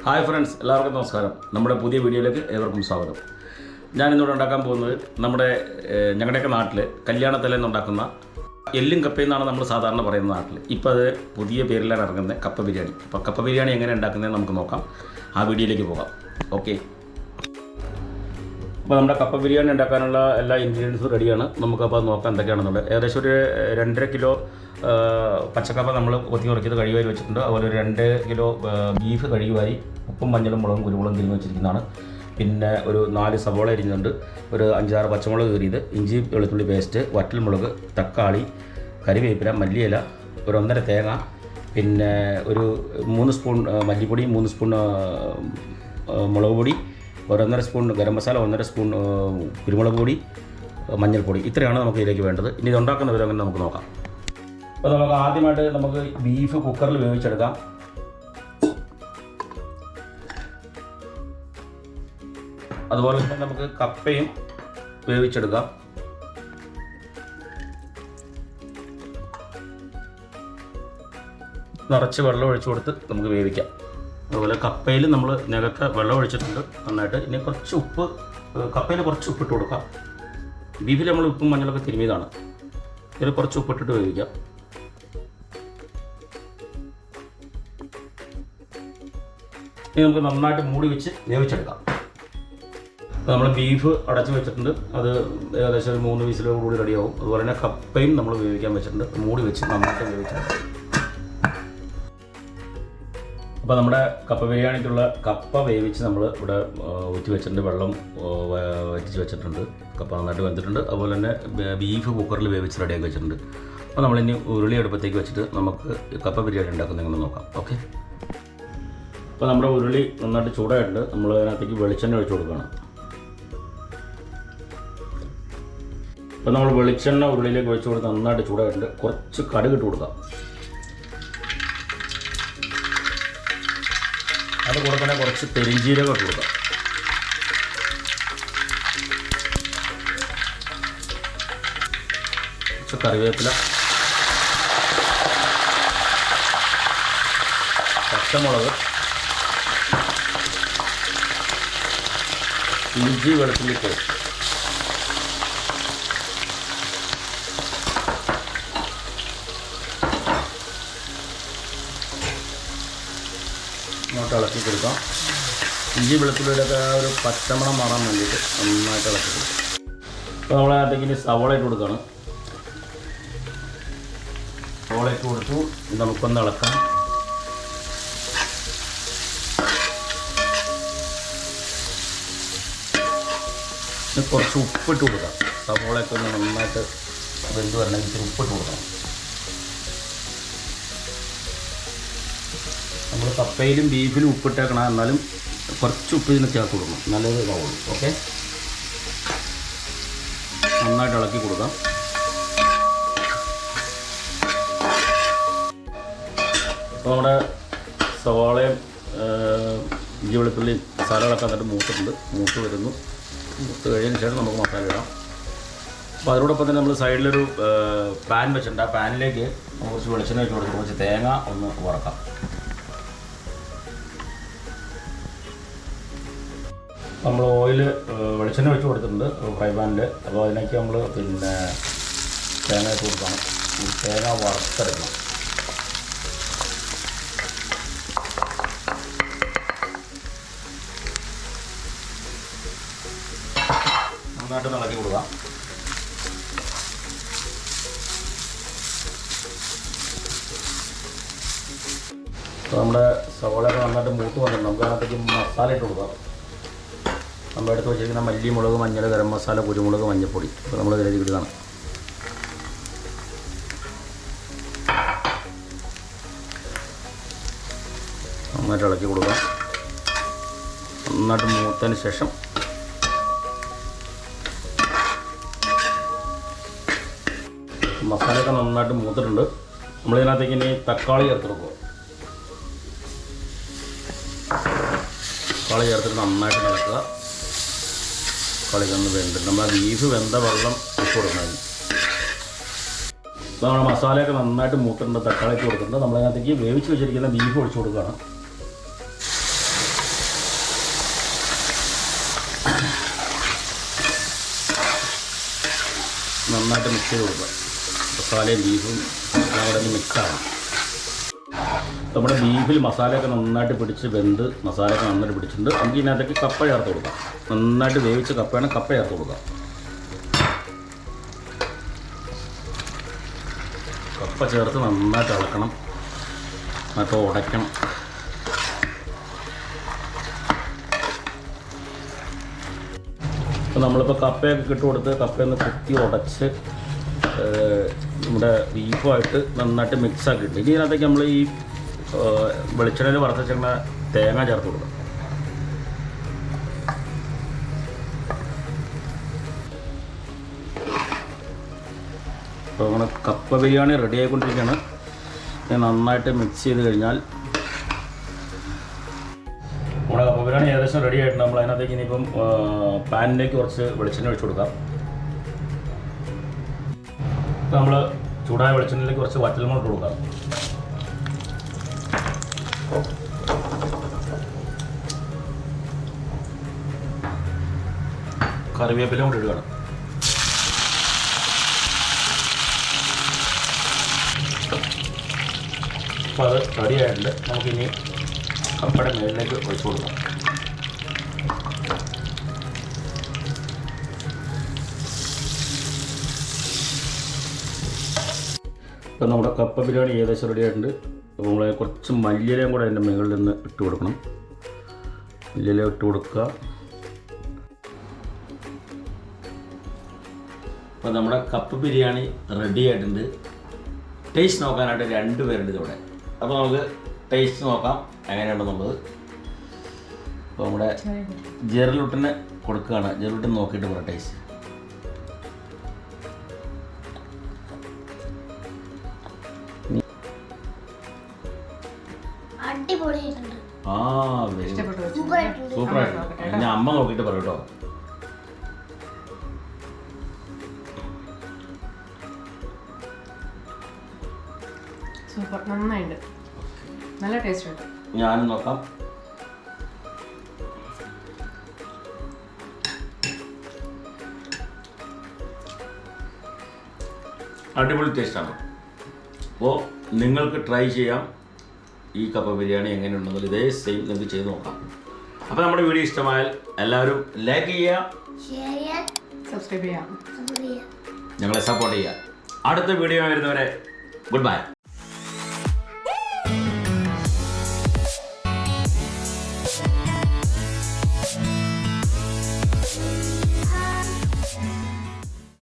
Hi friends, എല്ലാവർക്കും നമസ്കാരം. നമ്മുടെ പുതിയ വീഡിയോയിലേക്ക് ഏവർക്കും സ്വാഗതം. ഞാനിന്നിവിടെ ഉണ്ടാക്കാൻ പോകുന്നത് ഞങ്ങളുടെയൊക്കെ നാട്ടിൽ കല്യാണത്തലേന്ന് ഉണ്ടാക്കുന്ന എല്ലും കപ്പയും എന്നാണ് നമ്മൾ സാധാരണ പറയുന്ന നാട്ടിൽ. ഇപ്പോൾ അത് പുതിയ പേരിലാണ് ഇറങ്ങുന്നത്, കപ്പ ബിരിയാണി. അപ്പോൾ കപ്പ ബിരിയാണി എങ്ങനെ ഉണ്ടാക്കുന്നത് നമുക്ക് നോക്കാം. ആ വീഡിയോയിലേക്ക് പോകാം. ഓക്കെ. അപ്പോൾ നമ്മുടെ കപ്പ ബിരിയാണി ഉണ്ടാക്കാനുള്ള എല്ലാ ഇൻഗ്രീഡിയൻസും റെഡിയാണ്. നമുക്കപ്പോൾ നോക്കാം എന്തൊക്കെയാണെന്നുള്ളത്. ഏകദേശം ഒരു 2.5 കിലോ പച്ചക്കപ്പ നമ്മൾ കൊത്തി കുറയ്ക്കത് കഴുകുവാരി വെച്ചിട്ടുണ്ട്. അതുപോലെ ഒരു 2 കിലോ ബീഫ് കഴുകുവാരി ഉപ്പും മഞ്ഞളും മുളകും കുരുമുളകും തിരിഞ്ഞ് വെച്ചിരിക്കുന്നതാണ്. പിന്നെ ഒരു 4 സവോള അരിഞ്ഞുണ്ട്, ഒരു 5-6 പച്ചമുളക് കീറിയത്, ഇഞ്ചി വെളുത്തുള്ളി പേസ്റ്റ്, വറ്റൽമുളക്, തക്കാളി, കരിവേപ്പില, മല്ലിയില, ഒരു 1.5 തേങ്ങ, പിന്നെ ഒരു 3 സ്പൂൺ മല്ലിപ്പൊടി, 3 സ്പൂൺ മുളക് പൊടി, ഒരു 1.5 സ്പൂൺ ഗരം മസാല, 1.5 സ്പൂൺ കുരുമുളക് പൊടി, മഞ്ഞൾപ്പൊടി. ഇത്രയാണ് നമുക്ക് ഇതിലേക്ക് വേണ്ടത്. ഇനി ഇത് ഉണ്ടാക്കുന്ന വിധം അങ്ങനെ നമുക്ക് നോക്കാം. അപ്പോൾ നമുക്ക് ആദ്യമായിട്ട് നമുക്ക് ബീഫ് കുക്കറിൽ വേവിച്ചെടുക്കാം. അതുപോലെ തന്നെ നമുക്ക് കപ്പയും വേവിച്ചെടുക്കാം. നിറച്ച് വെള്ളം ഒഴിച്ചു കൊടുത്ത് നമുക്ക് വേവിക്കാം. അതുപോലെ കപ്പയിൽ നമ്മൾ നേരത്തെ വെള്ളം ഒഴിച്ചിട്ടുണ്ട് നന്നായിട്ട്. ഇനി കുറച്ച് ഉപ്പ്, കപ്പയിൽ കുറച്ച് ഉപ്പിട്ട് കൊടുക്കാം. ബീഫിൽ നമ്മൾ ഉപ്പും മഞ്ഞളൊക്കെ തിരുമിയതാണ്. ഇതിൽ കുറച്ച് ഉപ്പിട്ടിട്ട് വേവിക്കാം. ഇനി നമുക്ക് നന്നായിട്ട് മൂടി വെച്ച് വേവിച്ചെടുക്കാം. നമ്മൾ ബീഫ് അടച്ച് വെച്ചിട്ടുണ്ട്. അത് ഏകദേശം ഒരു 3 വിസിലോടുകൂടി റെഡിയാവും. അതുപോലെ തന്നെ കപ്പയും നമ്മൾ വേവിക്കാൻ വെച്ചിട്ടുണ്ട്. മൂടി വെച്ച് നന്നായിട്ട് വേവിച്ചെടുക്കാം. അപ്പോൾ നമ്മുടെ കപ്പ ബിരിയാണിക്കുള്ള കപ്പ വേവിച്ച് നമ്മൾ ഇവിടെ ഊറ്റി വെച്ചിട്ടുണ്ട്. വെള്ളം വറ്റിച്ച് വെച്ചിട്ടുണ്ട്. കപ്പ നന്നായിട്ട് വെന്തിട്ടുണ്ട്. അതുപോലെ തന്നെ ബീഫ് കുക്കറിൽ വേവിച്ച് റെഡിയാക്കി വെച്ചിട്ടുണ്ട്. അപ്പോൾ നമ്മളിനി ഉരുളി അടുപ്പത്തേക്ക് വെച്ചിട്ട് നമുക്ക് കപ്പ ബിരിയാണി ഉണ്ടാക്കുന്നതെങ്ങനെ നോക്കാം. ഓക്കെ. അപ്പോൾ നമ്മുടെ ഉരുളി നന്നായിട്ട് ചൂടായിട്ടുണ്ട്. നമ്മൾ അതിനകത്തേക്ക് വെളിച്ചെണ്ണ ഒഴിച്ചു കൊടുക്കുകയാണ്. അപ്പോൾ നമ്മൾ വെളിച്ചെണ്ണ ഉരുളിയിലേക്ക് ഒഴിച്ചു കൊടുത്ത് നന്നായിട്ട് ചൂടായിട്ടുണ്ട്. കുറച്ച് കടുക് ഇട്ട് കൊടുക്കാം. അത് കൂടെ തന്നെ കുറച്ച് പെരിഞ്ചീരകം ഇട്ട് കൊടുക്കാം. കുറച്ച് കറിവേപ്പില, പച്ചമുളക്, ഇഞ്ചി വെളുത്തുള്ളി പേസ്റ്റ്, ഇങ്ങോട്ട് ഇളക്കി കൊടുക്കാം. ഇഞ്ചി വെളുത്തുള്ളിയുടെയൊക്കെ ഒരു പച്ചമണം മാറാൻ വേണ്ടിയിട്ട് നന്നായിട്ട് ഇളക്കി കൊടുക്കാം. അപ്പോൾ നമ്മളതിനകത്തേക്ക് ഇനി സവോള ഇട്ട് കൊടുക്കുകയാണ്. സവോള ഇട്ട് കൊടുത്തു. നമുക്കൊന്ന് ഇളക്കാം. കുറച്ച് ഉപ്പിട്ട് കൊടുക്കാം. സവോളയൊക്കെ ഒന്ന് നന്നായിട്ട് വെന്ത് വരണമെങ്കിൽ ഇത്തിരി ഉപ്പിട്ട് കൊടുക്കണം. നമ്മൾ കപ്പയിലും ബീഫിലും ഉപ്പിട്ടേക്കണം. എന്നാലും കുറച്ച് ഉപ്പ് ഇതിന് ചേർത്ത് കൊടുക്കണം, നല്ലത് ഇതാവുള്ളൂ. ഓക്കെ. നന്നായിട്ട് ഇളക്കി കൊടുക്കാം. അപ്പോൾ നമ്മുടെ സവാളയും ഇഞ്ചി വെളുത്തുള്ളി മസാലകളൊക്കെ എന്നിട്ട് മൂത്ത് വരുന്നു. മൂത്ത് കഴിഞ്ഞതിന് ശേഷം നമുക്ക് മസാല ഇടാം. അപ്പോൾ അതിനോടൊപ്പം തന്നെ നമ്മൾ സൈഡിലൊരു പാൻ വെച്ചിട്ടുണ്ട്. ആ പാനിലേക്ക് കുറച്ച് വെളിച്ചെണ്ണ വെച്ച് കൊടുത്ത് കുറച്ച് തേങ്ങ ഒന്ന് വറക്കാം. നമ്മൾ വെളിച്ചെണ്ണ വെച്ച് കൊടുത്തിട്ടുണ്ട് ഫ്രൈ പാനിൽ. അപ്പോൾ അതിനൊക്കെ നമ്മൾ തേങ്ങ ഇട്ട് കൊടുക്കണം. തേങ്ങ വറുത്തെടുക്കണം. നന്നായിട്ട് ഇളക്കി കൊടുക്കാം. അപ്പോൾ നമ്മുടെ സവോളയൊക്കെ നന്നായിട്ട് മൂത്ത് വന്നിട്ടുണ്ട്. നമുക്ക് അതിനകത്തേക്ക് മസാല ഇട്ട് കൊടുക്കാം. നമ്മൾ എടുത്ത് വെച്ചിരിക്കുന്ന മല്ലി, മുളക്, മഞ്ഞൾ, ഗരം മസാല, കുരുമുളക്, മഞ്ഞൾപ്പൊടി. ഇപ്പോൾ നമ്മൾ ഇതിലേക്ക് ഇടുകയാണ്. നന്നായിട്ട് ഇളക്കി കൊടുക്കാം. നന്നായിട്ട് മൂത്തതിന് ശേഷം മസാലയൊക്കെ നന്നായിട്ട് മൂത്തിട്ടുണ്ട്. നമ്മളിതിനകത്തേക്ക് ഇനി തക്കാളി ചേർത്ത് കൊടുക്കുക. തക്കാളി ചേർത്തിട്ട് നന്നായിട്ട് ഇളക്കുക. തക്കാളി ഒന്ന് വെന്തിട്ട് നമ്മൾ ആ ബീഫ് വെന്ത വെള്ളം ഇട്ട് കൊടുക്കണം. അപ്പോൾ നമ്മുടെ മസാലയൊക്കെ നന്നായിട്ട് മൂത്തിട്ടുണ്ട്. തക്കാളി ഇട്ട് കൊടുത്തിട്ടുണ്ട്. നമ്മളതിനകത്തേക്ക് വേവിച്ച് വെച്ചിരിക്കുന്ന ബീഫ് ഒഴിച്ചു കൊടുക്കുകയാണ്. നന്നായിട്ട് മിക്സ് ചെയ്ത് കൊടുക്കുക. മസാലയും ബീഫും എല്ലാം കൂടെ ഒന്ന് മിക്സാണ്. നമ്മുടെ ബീഫിൽ മസാലയൊക്കെ നന്നായിട്ട് പിടിച്ച് വെന്ത് മസാലയൊക്കെ നന്നായിട്ട് പിടിച്ചിട്ടുണ്ട്. നമുക്ക് ഇതിനകത്തേക്ക് കപ്പ ചേർത്ത് കൊടുക്കാം. നന്നായിട്ട് വേവിച്ച കപ്പയാണ്, കപ്പ ചേർത്ത് കൊടുക്കാം. കപ്പ ചേർത്ത് നന്നായിട്ട് ഇളക്കണം, നന്നായിട്ട് ഉടയ്ക്കണം. അപ്പോൾ നമ്മളിപ്പോൾ കപ്പയൊക്കെ ഇട്ട് കൊടുത്ത് കപ്പയൊന്ന് കുത്തി ഉടച്ച് നമ്മുടെ ബീഫുമായിട്ട് നന്നായിട്ട് മിക്സാക്കിയിട്ട് ഇനി ഇതിനകത്തേക്ക് നമ്മൾ ഈ വെളിച്ചെണ്ണയിൽ വറുത്ത് വെച്ചിരുന്ന തേങ്ങ ചേർത്ത് കൊടുക്കാം. അപ്പോൾ നമ്മുടെ കപ്പ ബിരിയാണി റെഡി ആയിക്കൊണ്ടിരിക്കുകയാണ്. നന്നായിട്ട് മിക്സ് ചെയ്ത് കഴിഞ്ഞാൽ നമ്മുടെ കപ്പ ബിരിയാണി ഏകദേശം റെഡി ആയിട്ടുണ്ട്. നമ്മൾ അതിനകത്തേക്ക് ഇനിയിപ്പം പാനിലേക്ക് കുറച്ച് വെളിച്ചെണ്ണ ഒഴിച്ചു കൊടുക്കാം. ഇപ്പോൾ നമ്മൾ ചൂടായ വെളിച്ചെണ്ണയിലേക്ക് കുറച്ച് വറ്റൽമുളക് ഇട്ട് കൊടുക്കാം. കറിവേപ്പില കൂടി ഇടുകയാണ്. അപ്പോൾ അത് റെഡി ആയിട്ടുണ്ട്. നമുക്കിനി കപ്പയുടെ മേലിലേക്ക് ഒഴിച്ചു കൊടുക്കാം. ഇപ്പോൾ നമ്മുടെ കപ്പ ബിരിയാണി ഏകദേശം റെഡി ആയിട്ടുണ്ട്. അപ്പോൾ നമ്മൾ കുറച്ച് മല്ലിയിലയും കൂടെ അതിൻ്റെ മുകളിൽ നിന്ന് ഇട്ട് കൊടുക്കണം. മല്ലിയില ഇട്ട് കൊടുക്കുക. അപ്പോൾ നമ്മുടെ കപ്പ ബിരിയാണി റെഡി ആയിട്ടുണ്ട്. ടേസ്റ്റ് നോക്കാനായിട്ട് 2 പേരുണ്ട് ഇവിടെ. അപ്പോൾ നമുക്ക് ടേസ്റ്റ് നോക്കാം എങ്ങനെയുണ്ടെന്നുള്ളത്. അപ്പോൾ നമ്മുടെ ജെറിലുട്ടിന് കൊടുക്കുകയാണ്. ജെറിലുട്ടിന് നോക്കിയിട്ട് പറയാം ടേസ്റ്റ്. സൂപ്പറായിട്ടുണ്ട്. ഞാൻ അമ്മ നോക്കിയിട്ട് പറയും കേട്ടോ. സൂപ്പർ, നന്നായിട്ടുണ്ട്, നല്ല ടേസ്റ്റ് ഉണ്ട്. ഞാനും നോക്കാം. അടിപൊളി ടേസ്റ്റാണ്. അപ്പോൾ നിങ്ങൾക്ക് ട്രൈ ചെയ്യാം ഈ കപ്പ ബിരിയാണി എങ്ങനെയുണ്ടെന്നത്. ഇതേ സെയിം നിങ്ങൾക്ക് ചെയ്ത് നോക്കാം. അപ്പോൾ നമ്മുടെ വീഡിയോ ഇഷ്ടമായാൽ എല്ലാവരും ലൈക്ക് ചെയ്യുക, സബ്സ്ക്രൈബ് ചെയ്യാം, ഞങ്ങളെ സപ്പോർട്ട് ചെയ്യുക. അടുത്ത വീഡിയോ വരുന്നവരെ ഗുഡ് ബൈ.